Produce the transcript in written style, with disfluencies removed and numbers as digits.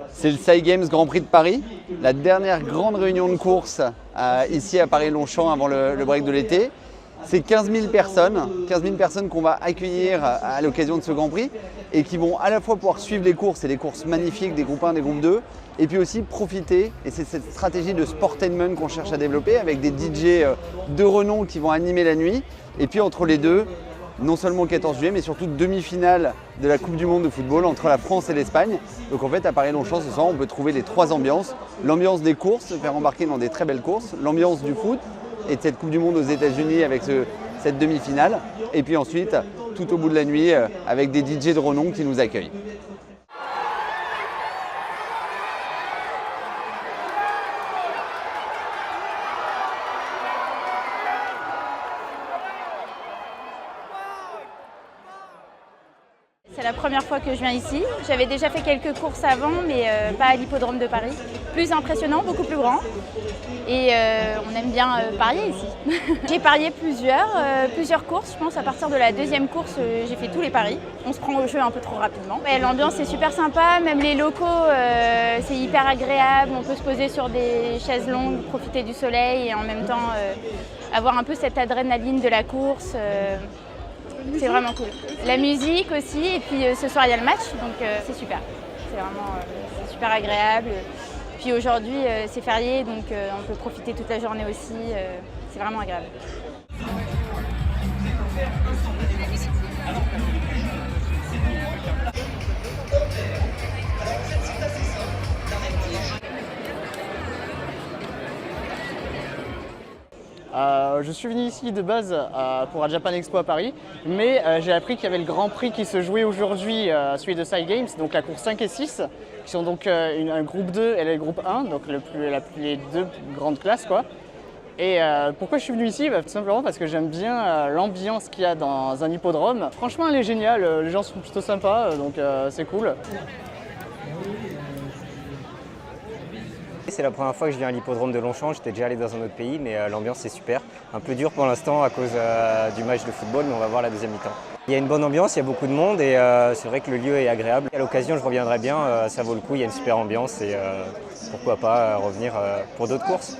C'est le SAI Games Grand Prix de Paris, la dernière grande réunion de course ici à Paris-Longchamp avant le break de l'été. C'est 15 000 personnes qu'on va accueillir à l'occasion de ce Grand Prix et qui vont à la fois pouvoir suivre les courses et des courses magnifiques des groupes 1, des groupes 2 et puis aussi profiter, et c'est cette stratégie de sportainment qu'on cherche à développer avec des DJ de renom qui vont animer la nuit et puis entre les deux, non seulement le 14 juillet mais surtout demi-finale de la Coupe du Monde de football entre la France et l'Espagne. Donc en fait à Paris-Longchamp ce soir on peut trouver les trois ambiances, l'ambiance des courses, se faire embarquer dans des très belles courses, l'ambiance du foot et de cette Coupe du Monde aux États-Unis avec cette demi-finale. Et puis ensuite, tout au bout de la nuit, avec des DJ de renom qui nous accueillent. C'est la première fois que je viens ici. J'avais déjà fait quelques courses avant, mais pas à l'hippodrome de Paris. Plus impressionnant, beaucoup plus grand. Et on aime bien parier ici. J'ai parié plusieurs courses. Je pense à partir de la deuxième course, j'ai fait tous les paris. On se prend au jeu un peu trop rapidement. L'ambiance est super sympa, même les locaux, c'est hyper agréable. On peut se poser sur des chaises longues, profiter du soleil et en même temps avoir un peu cette adrénaline de la course. C'est vraiment cool. La musique aussi, et puis ce soir il y a le match, donc c'est super. C'est vraiment super agréable. Puis aujourd'hui c'est férié, donc on peut profiter toute la journée aussi. C'est vraiment agréable. Je suis venu ici de base pour la Japan Expo à Paris, mais j'ai appris qu'il y avait le Grand Prix qui se jouait aujourd'hui, celui de SAI Games, donc la course 5 et 6, qui sont donc un groupe 2 et le groupe 1, donc les deux grandes classes, quoi. Et pourquoi je suis venu ici? Tout simplement parce que j'aime bien l'ambiance qu'il y a dans un hippodrome. Franchement, elle est géniale, les gens sont plutôt sympas, donc c'est cool. C'est la première fois que je viens à l'hippodrome de Longchamp, j'étais déjà allé dans un autre pays, mais l'ambiance est super. Un peu dur pour l'instant à cause du match de football, mais on va voir la deuxième mi-temps. Il y a une bonne ambiance, il y a beaucoup de monde et c'est vrai que le lieu est agréable. À l'occasion, je reviendrai bien, ça vaut le coup, il y a une super ambiance et pourquoi pas revenir pour d'autres courses.